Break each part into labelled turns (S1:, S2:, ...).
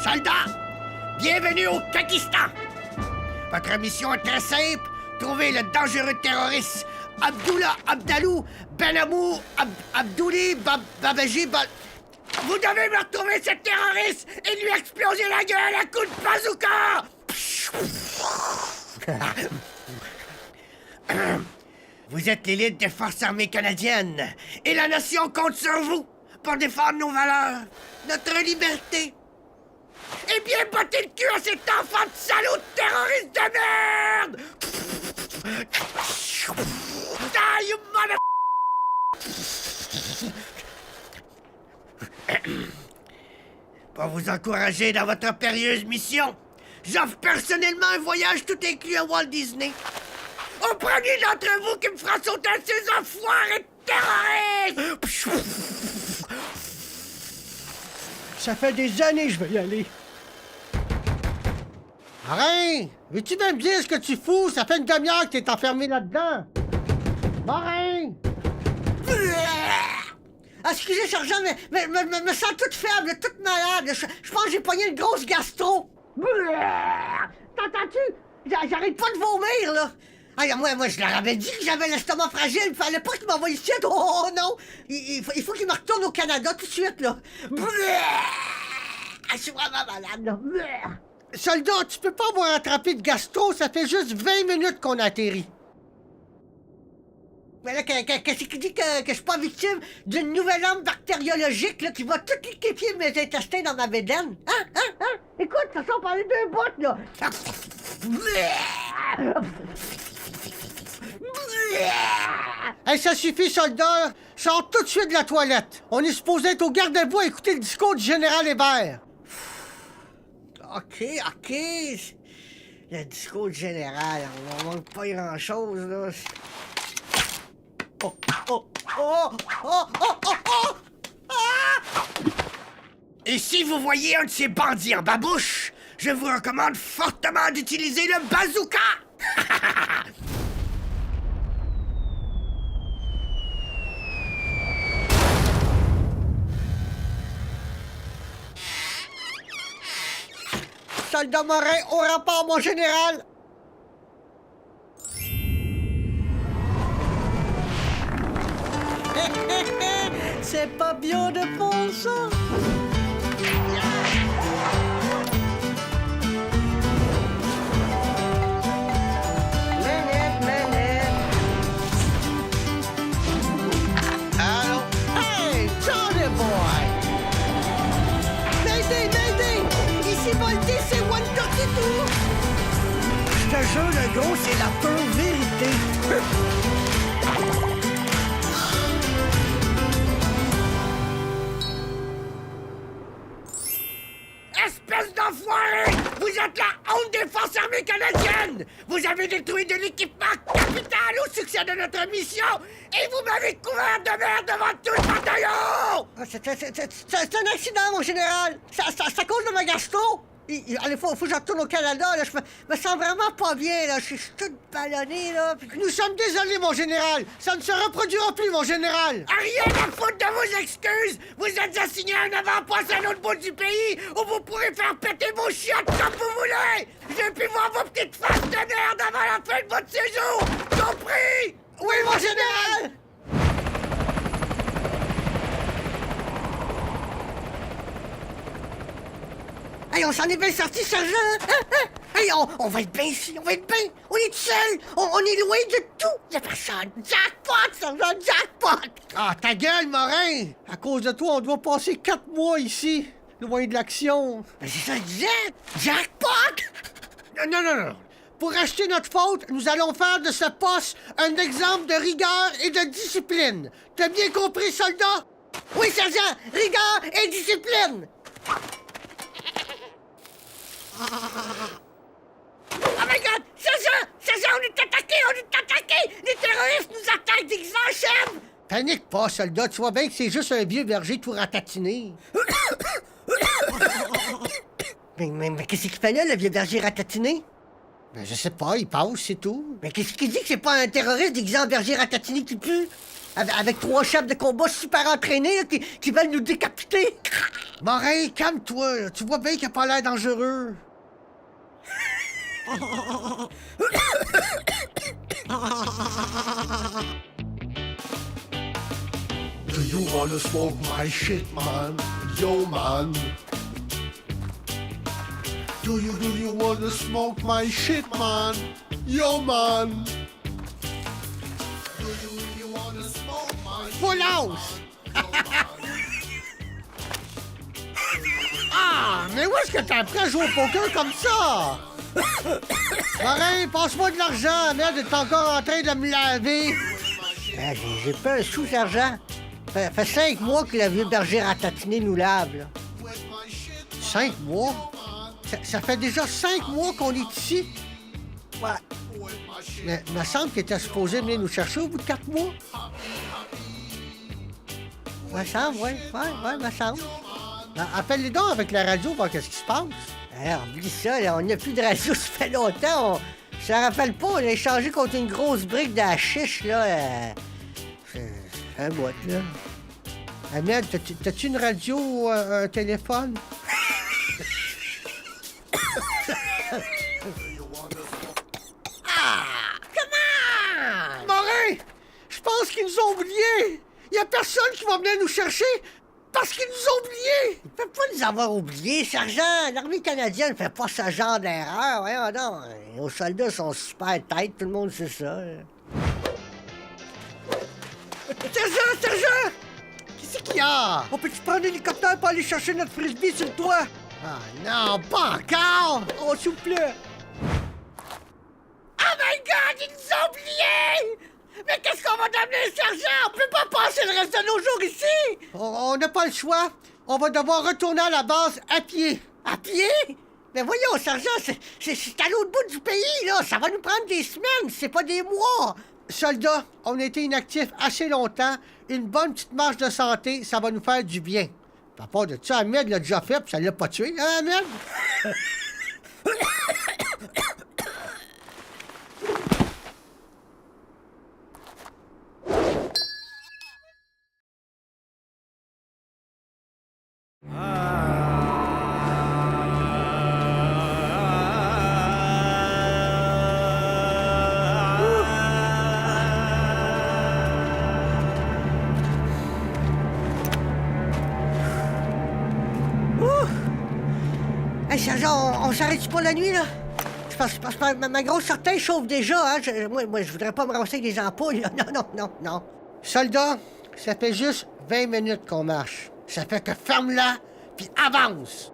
S1: Soldats, bienvenue au Pakistan. Votre mission est très simple. Trouver le dangereux terroriste Abdullah Abdalou Benamou Abdouli Babaji Vous devez me retrouver ce terroriste et lui exploser la gueule à coups de bazooka. Vous êtes l'élite des forces armées canadiennes et la nation compte sur vous pour défendre nos valeurs, notre liberté. Eh bien, battez le cul à cet enfant de salaud de terroriste de merde! Ah, you mother... Pour vous encourager dans votre périlleuse mission, j'offre personnellement un voyage tout inclus à Walt Disney. Au premier d'entre vous qui me fera sauter un de ces enfoirés de terroristes!
S2: Ça fait des années que je veux y aller.
S3: Marin, veux-tu bien me dire ce que tu fous? Ça fait une demi-heure que t'es enfermé là-dedans. Marin!
S2: Ah, excusez, sergent, mais me sens toute faible, toute malade. Je pense que j'ai pogné une grosse gastro. T'entends-tu? J'arrête pas de vomir, là. Ah, moi, je leur avais dit que j'avais l'estomac fragile. Il fallait pas qu'il m'envoie ici. Oh non! Il faut qu'il me retourne au Canada tout de suite, là. Je suis vraiment malade, là.
S3: Soldat, tu peux pas avoir attrapé de gastro, ça fait juste 20 minutes qu'on atterrit.
S2: Mais là, qu'est-ce qui dit que je suis pas victime d'une nouvelle arme bactériologique là, qui va tout liquéfier mes intestins dans ma bédaine? Hein? Écoute, de toute façon, on parlait d'un bout, là.
S3: Hey, ça suffit, soldat. Sors tout de suite de la toilette. On est supposé être au garde-à-vous à écouter le discours du général Hébert.
S2: OK. Le discours du général, on manque pas grand-chose, là. Oh!
S1: Et si vous voyez un de ces bandits en babouche, je vous recommande fortement d'utiliser le bazooka!
S3: Soldat Morin, au rapport, mon général!
S2: C'est pas bien de faire ça! Manette!
S3: Allô? Hey, Johnny boy!
S2: Mayday! Ici Volté, c'est 132!
S1: Je te jure, le gros, c'est la pure vérité. Espèce d'enfoiré! Vous êtes la honte des forces armées canadiennes! Vous avez détruit de l'équipement capital au succès de notre mission et vous m'avez couvert de merde devant tout le bataillon!
S2: C'est un accident, mon général! C'est à cause de ma gastro! Allez, faut que je retourne au Canada, là. Je me sens vraiment pas bien, là. Je suis toute ballonnée, là.
S3: Nous sommes désolés, mon général. Ça ne se reproduira plus, mon général.
S1: Rien à foutre de vos excuses! Vous êtes assigné à un avant-poste à l'autre bout du pays où vous pourrez faire péter vos chiottes comme vous voulez! J'ai pu voir vos petites faces de merde avant la fin de votre séjour! Compris?
S2: Oui, mon général! Hey, on s'en est bien sorti, sergent! Hey, on va être bien ici, on va être bien! On est tout seul! On est loin de tout! Y'a personne! Jackpot, sergent! Jackpot!
S3: Ah, ta gueule, Morin! À cause de toi, on doit passer 4 mois ici, loin de l'action.
S2: Ben, c'est ça que je disais! Jackpot!
S3: Non. Pour acheter notre faute, nous allons faire de ce poste un exemple de rigueur et de discipline. T'as bien compris, soldat?
S2: Oui, sergent! Rigueur et discipline!
S1: Oh my God! Sergent, on est attaqué! Les terroristes nous attaquent déguisés en chèvre!
S3: Panique pas, soldat. Tu vois bien que c'est juste un vieux berger tout ratatiner.
S2: Mais qu'est-ce qu'il fait là, le vieux berger ratatiné?
S3: Ben, je sais pas, il passe, c'est tout.
S2: Mais qu'est-ce qu'il dit que c'est pas un terroriste déguisé en berger ratatiné qui pue? Avec 3 chefs de combat super entraînés là, qui veulent nous décapiter.
S3: Morin, calme-toi. Là. Tu vois bien qu'il a pas l'air dangereux.
S4: Do you wanna smoke my shit, man? Yo, man. Do you wanna smoke my shit, man? Yo, man. Do you wanna smoke my shit?
S3: Full house! Ah, mais où est-ce que t'as appris à jouer au poker comme ça? Morin, passe-moi de l'argent. Merde, t'es encore en train de me laver.
S2: Ah, j'ai pas un sou d'argent. Fait 5 mois que la vieux bergère à tatiner nous lave, là.
S3: 5 mois? Ça fait déjà 5 mois qu'on est ici.
S2: Ouais.
S3: Mais il me semble qu'il était supposé venir nous chercher au bout de 4 mois.
S2: Me semble, ouais, me semble.
S3: Appelle-les donc avec la radio, voir qu'est-ce qui se passe.
S2: Alors, oublie ça, là, on n'a plus de radio, ça fait longtemps. Je te rappelle pas, on a échangé contre une grosse brique de chiche, là. C'est un bout, là.
S3: Ahmed, t'as-tu une radio ou un téléphone?
S2: Comment?
S3: Morin! Je pense qu'ils nous ont oubliés! Il y a personne qui va venir nous chercher parce qu'ils nous ont oubliés!
S2: Il peut pas nous avoir oubliés, sergent. L'armée canadienne ne fait pas ce genre d'erreur. Voyons donc. Nos soldats sont super têtes, tout le monde sait ça.
S3: Sergent! Qu'est-ce qu'il y a?
S2: On peut-tu prendre l'hélicoptère pour aller chercher notre frisbee sur le toit?
S3: Ah non, pas encore!
S2: Oh, s'il vous plaît. Oh my God, ils nous ont oubliés! Mais qu'est-ce qu'on va devenir, sergent? On peut pas passer le reste de nos jours ici!
S3: On n'a pas le choix. On va devoir retourner à la base à pied.
S2: À pied? Mais voyons, sergent, c'est à l'autre bout du pays, là. Ça va nous prendre des semaines, c'est pas des mois.
S3: Soldats, on a été inactifs assez longtemps. Une bonne petite marche de santé, ça va nous faire du bien. À part de ça, Ahmed l'a déjà fait, puis ça l'a pas tué, hein, Ahmed?
S2: Hey, sergent, on s'arrête pas la nuit, là? Parce que ma grosse orteille chauffe déjà, hein? Moi, je voudrais pas me roncer avec des ampoules, là. Non.
S3: Soldats, ça fait juste 20 minutes qu'on marche. Ça fait que ferme-la, puis avance!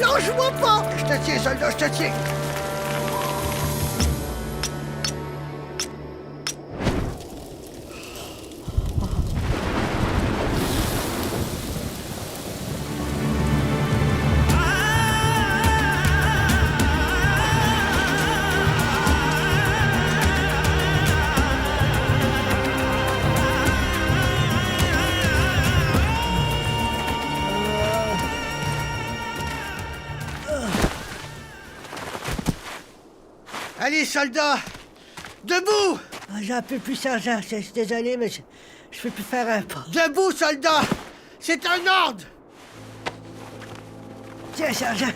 S2: Lâche-moi pas!
S3: Je te tiens, soldat, je te tiens! Allez, soldats! Debout!
S2: Ah, j'en peux plus, sergent. Je suis désolé, mais je peux plus faire un pas.
S3: Debout, soldats! C'est un ordre!
S2: Tiens, sergent,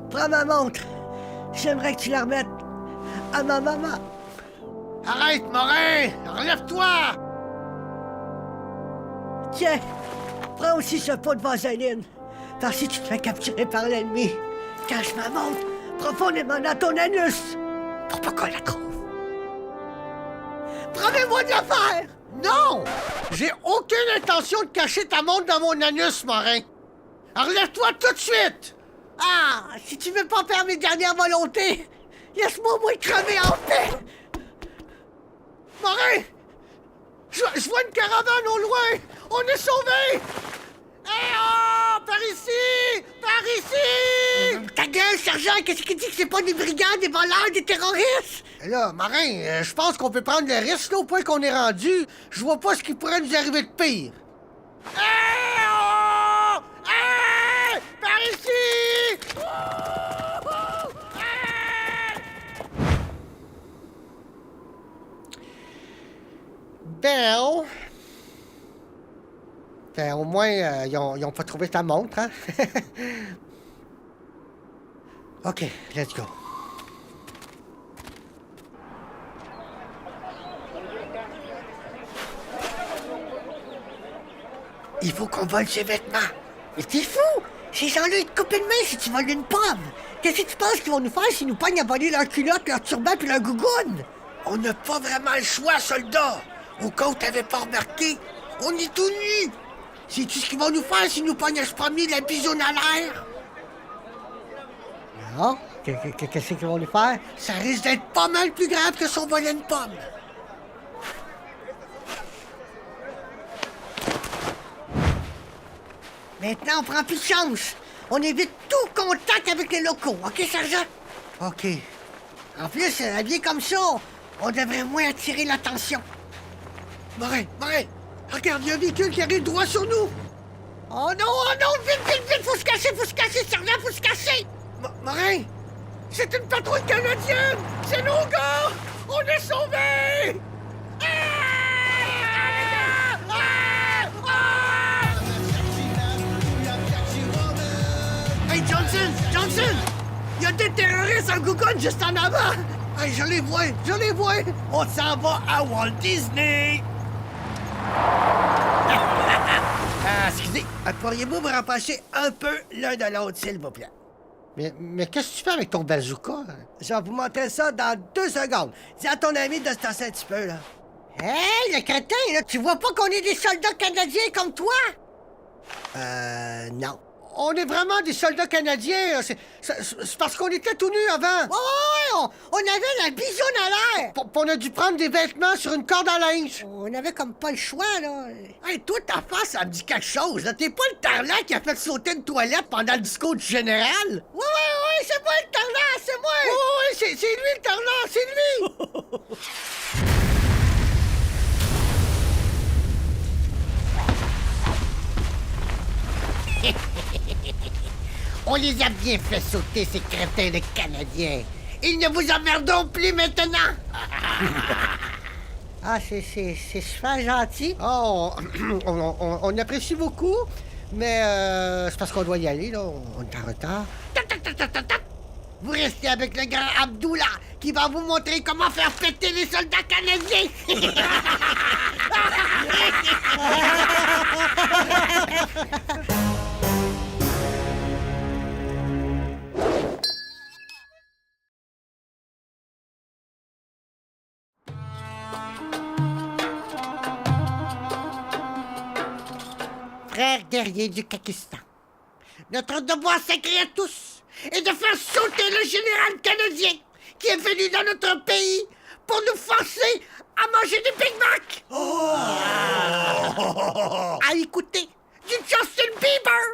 S2: prends ma montre. J'aimerais que tu la remettes à ma maman.
S3: Arrête, Morin! Relève-toi!
S2: Tiens, prends aussi ce pot de vaseline. Car si tu te fais capturer par l'ennemi, cache ma montre profondément dans ton anus. Pour pas qu'on la trouve. Promets-moi de le faire!
S3: Non! J'ai aucune intention de cacher ta montre dans mon anus, Morin! Relève-toi tout de suite!
S2: Ah, si tu veux pas faire mes dernières volontés, laisse-moi moi crever en paix!
S3: Morin! Je vois une caravane au loin! On est sauvés! Eh oh! Fais ici! Par ici!
S2: Ta gueule, sergent, qu'est-ce qu'il dit que c'est pas des brigands, des voleurs, des terroristes?
S3: Là, Marin, je pense qu'on peut prendre le risque, là, au point qu'on est rendu. Je vois pas ce qui pourrait nous arriver de pire. Hé! Oh! Hé! Par ici! Ben, au moins, ils ont pas trouvé ta montre, hein? OK, let's go.
S2: Il faut qu'on vole ses vêtements. Mais t'es fou! Ces gens-là, ils te coupent une main si tu voles une pomme. Qu'est-ce que tu penses qu'ils vont nous faire s'ils nous pognent à voler leurs culottes, leurs turbans puis leurs gougounes?
S1: On n'a pas vraiment le choix, soldat. Au cas où t'avais pas remarqué, on est tout nus.
S2: Sais-tu ce qu'ils vont nous faire s'ils nous pognent à se promener la bisoune à l'air? Non? Qu'est-ce qu'ils vont nous faire?
S1: Ça risque d'être pas mal plus grave que si on volait une pomme.
S2: Maintenant, on prend plus de chance. On évite tout contact avec les locaux, OK, sergent?
S3: OK.
S2: En plus, habillé comme ça, on devrait moins attirer l'attention.
S1: Marin, regarde, il y a un véhicule qui arrive droit sur nous.
S2: Oh non, vite, faut se cacher, sergent, faut se cacher!
S1: Marin, c'est une patrouille canadienne. C'est nos gars. On est sauvés. Hey, Johnson! Il y a des terroristes en Gougon juste en avant! Hey, je les vois! On s'en va à Walt Disney! Excusez, pourriez-vous me rapprocher un peu l'un de l'autre, s'il vous plaît?
S3: Mais qu'est-ce que tu fais avec ton bazooka?
S1: Je vais vous montrer ça dans 2 secondes. Dis à ton ami de se tasser un petit peu, là.
S2: Hey, le crétin, là, tu vois pas qu'on est des soldats canadiens comme toi?
S1: Non.
S3: On est vraiment des soldats canadiens. C'est parce qu'on était tout nus avant.
S2: Ouais, on avait la bisoune à l'air!
S3: On a dû prendre des vêtements sur une corde à linge.
S2: On avait comme pas le choix, là.
S1: Hey, toi, ta face, ça me dit quelque chose. Là. T'es pas le tarlat qui a fait sauter une toilette pendant le discours du général?
S2: Ouais, c'est moi le tarlat, c'est moi!
S3: Oui, c'est lui le tarlat, c'est lui!
S2: On les a bien fait sauter, ces crétins de Canadiens. Ils ne vous emmerderont plus maintenant! Ah, c'est super gentil.
S3: Oh, on apprécie beaucoup, mais c'est parce qu'on doit y aller, là. On est en retard.
S2: Vous restez avec le grand Abdullah, qui va vous montrer comment faire péter les soldats canadiens! Frères guerriers du Pakistan, notre devoir sacré à tous est de faire sauter le général canadien qui est venu dans notre pays pour nous forcer à manger des Big Mac! À écouter du Justin Bieber!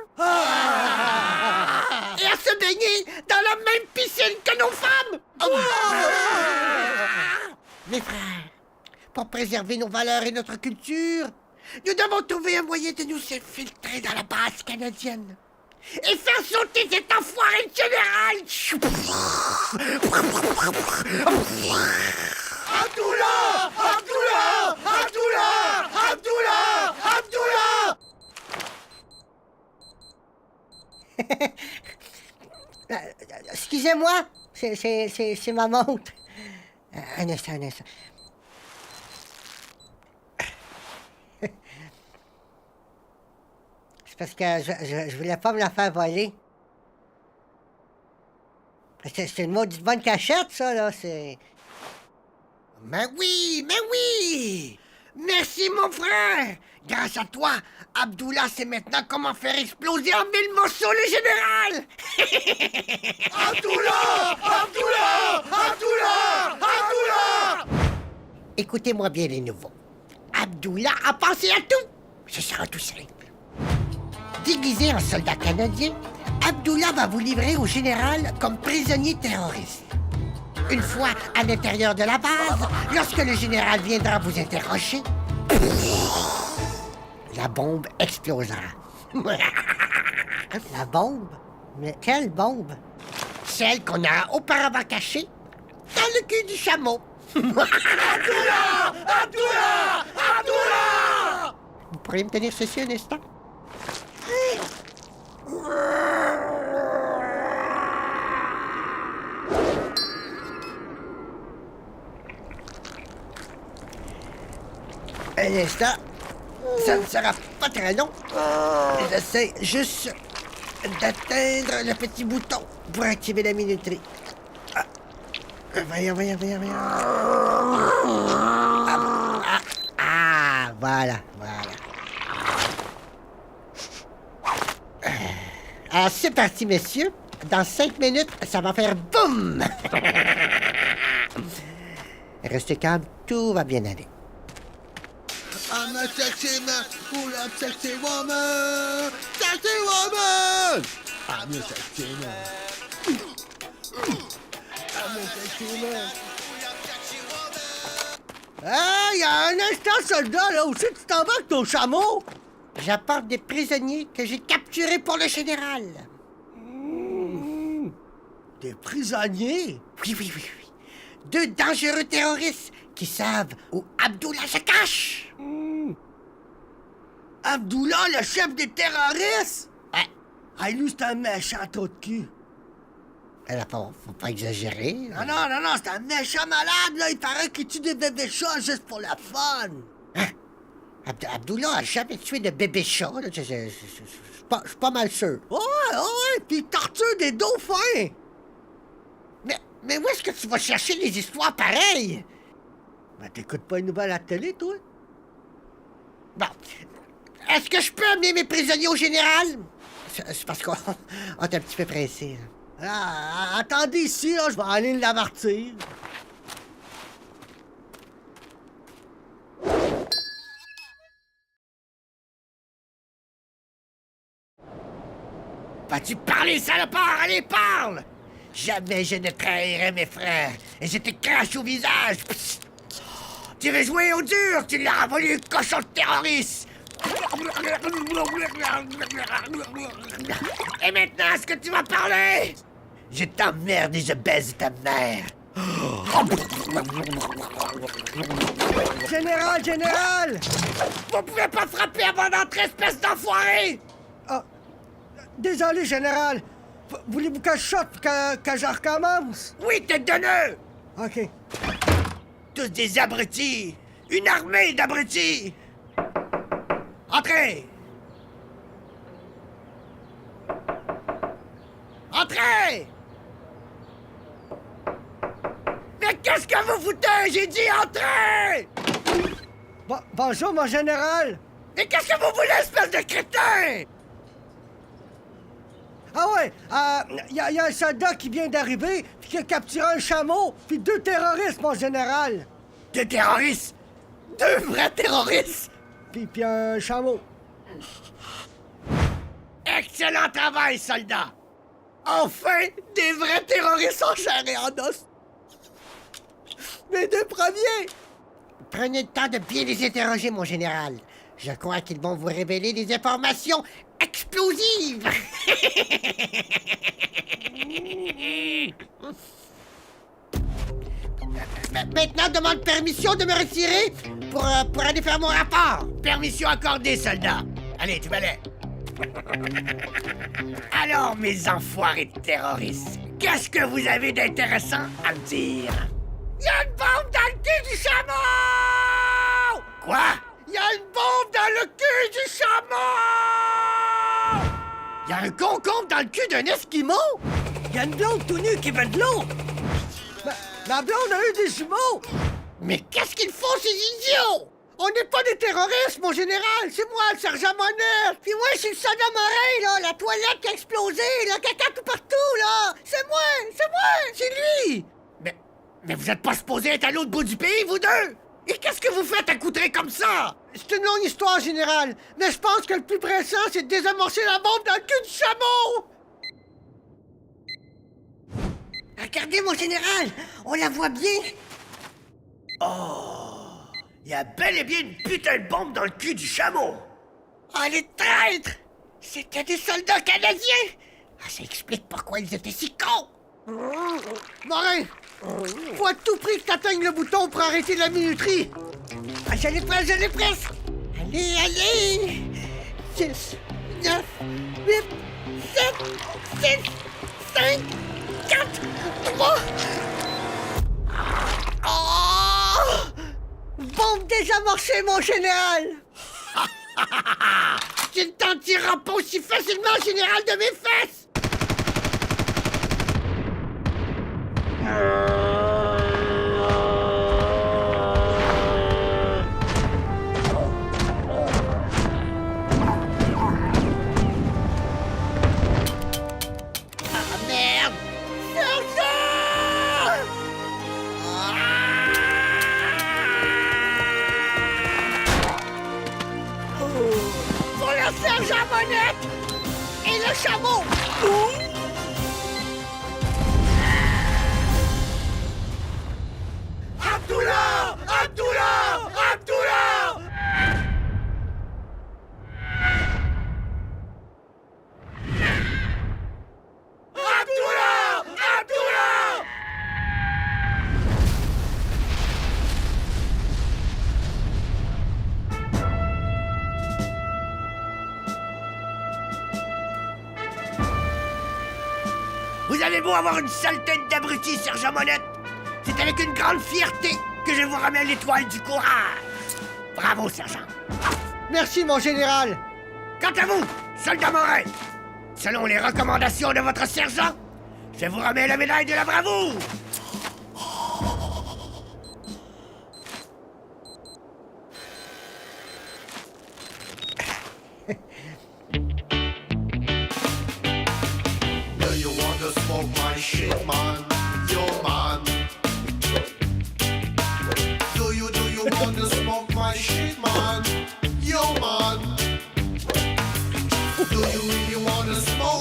S2: Et à se baigner dans la même piscine que nos femmes! Mes frères, pour préserver nos valeurs et notre culture, nous devons trouver un moyen de nous infiltrer dans la base canadienne et faire sauter cet enfoiré de général!
S1: Abdullah!
S2: Excusez-moi, c'est ma montre. Un instant. C'est parce que je voulais pas me la faire voler. C'est une maudite bonne cachette, ça, là, c'est...
S1: Mais oui! Merci, mon frère! Grâce à toi, Abdullah sait maintenant comment faire exploser en 1000 morceaux le général! Abdullah!
S2: Écoutez-moi bien, les nouveaux. Abdullah a pensé à tout. Ce sera tout simple. Déguisé en soldat canadien, Abdullah va vous livrer au général comme prisonnier terroriste. Une fois à l'intérieur de la base, lorsque le général viendra vous interroger, la bombe explosera.
S3: La bombe? Mais quelle bombe?
S2: Celle qu'on a auparavant cachée dans le cul du chameau.
S1: Abdullah! Abdullah! Abdullah!
S2: Vous pourriez me tenir ceci un instant? Un instant. Ça ne sera pas très long. J'essaie juste d'atteindre le petit bouton pour activer la minuterie. Ah. Voyons. Voilà. Alors, c'est parti, messieurs. Dans 5 minutes, ça va faire boum! Restez calme, tout va bien aller.
S4: I'm a sexy man, full of sexy woman, sexy woman. I'm a sexy man. I'm a sexy man.
S3: Hey, y a un instant, soldat, là aussi, tu t'en vas avec ton chameau?
S2: J'apporte des prisonniers que j'ai capturés pour le général.
S3: Des prisonniers?
S2: Oui. 2 dangereux terroristes qui savent où Abdullah se cache.
S3: Abdullah, le chef des terroristes?
S2: Ouais.
S3: Ah, lui, c'est un méchant trou de cul.
S2: Alors, faut pas exagérer.
S3: Non, c'est un méchant malade, là. Il paraît qu'il tue des bébés chats juste pour la fun.
S2: Hein? Abdullah a jamais tué de bébé chat, là. Je suis pas mal sûr.
S3: Ouais, puis il torture des dauphins.
S2: Mais où est-ce que tu vas chercher les histoires pareilles?
S3: Ben, t'écoutes pas une nouvelle à la télé, toi?
S2: Bon. Est-ce que je peux amener mes prisonniers au général? C'est parce qu'on est un petit peu pressé.
S3: Ah, attendez ici, là, je vais aller l'avertir.
S1: Vas-tu parler, salopard? Allez, parle! Jamais je ne trahirai mes frères, et je te crache au visage. Psst. Tu veux jouer au dur? Tu l'as voulu, cochon de terroriste! Et maintenant, est-ce que tu vas parler? Je t'emmerde et je baise ta mère.
S3: Général!
S1: Vous pouvez pas frapper avant d'entrer, espèce d'enfoiré!
S3: Ah, désolé, général. Voulez-vous que je sorte, que je recommence?
S1: Oui, tête de nœud!
S3: OK.
S1: Tous des abrutis! Une armée d'abrutis! Entrez! Entrez! Mais qu'est-ce que vous foutez? J'ai dit entrez!
S3: Bonjour, mon général.
S1: Mais qu'est-ce que vous voulez, espèce de crétin?
S3: Ah ouais, y a un soldat qui vient d'arriver, puis qui a capturé un chameau, puis 2 terroristes, mon général.
S1: 2 terroristes? 2 vrais terroristes?
S3: Puis un chameau.
S1: Excellent travail, soldat! Enfin, des vrais terroristes en chair et en os!
S3: Mes 2 premiers!
S2: Prenez le temps de bien les interroger, mon général. Je crois qu'ils vont vous révéler des informations explosives. Maintenant, demande permission de me retirer pour aller faire mon rapport.
S1: Permission accordée, soldat. Allez, tu vas aller. Alors, mes enfoirés de terroristes, qu'est-ce que vous avez d'intéressant à me dire? Il y a une bombe dans le cul du chameau! Quoi? Il y a une bombe dans le cul du chameau!
S3: Il y a un concombre dans le cul d'un Esquimau! Il y a une blonde tout nue qui veut de l'eau! Ma blonde a eu des jumeaux!
S2: Mais qu'est-ce qu'ils font, ces idiots?
S3: On n'est pas des terroristes, mon général! C'est moi, le sergent Monette!
S2: Puis moi, je suis le soldat Morin, là! La toilette qui a explosé, là! Caca tout partout, là! C'est moi!
S3: C'est lui!
S1: Mais vous êtes pas supposés être à l'autre bout du pays, vous deux? Et qu'est-ce que vous faites accoutré comme ça?
S3: C'est une longue histoire, général, mais je pense que le plus pressant, c'est de désamorcer la bombe dans le cul du chameau!
S2: Regardez, mon général, on la voit bien.
S1: Il y a bel et bien une putain de bombe dans le cul du chameau!
S2: Oh, les traîtres! C'était des soldats canadiens! Ah, ça explique pourquoi ils étaient si cons!
S3: Morin, faut à tout prix que t'atteignes le bouton pour arrêter la minuterie.
S2: Ah, je l'ai presque! Allez, allez! 6, 9, 8, 7, 6, 5, 4, 3... Oh!
S3: Bombe désamorcée, mon général!
S2: Tu ne t'en tireras pas aussi facilement, général, de mes fesses! Ah, merde! Sergent! Pour la sergent Monette! Et le chameau!
S1: Abdullah! Abdullah! Abdullah! Abdullah! Abdullah! Vous avez beau avoir une sale tête d'abruti, sergent Monette, c'est avec une grande fierté que je vous ramène l'étoile du courage. Bravo, sergent.
S3: Merci, mon général.
S1: Quant à vous, soldat Morin, selon les recommandations de votre sergent, je vous remets la médaille de la bravoure.
S4: Do you want to smoke my shit, man? Yo, man. Do you want to smoke my shit, man? Yo, man. Do you really want to smoke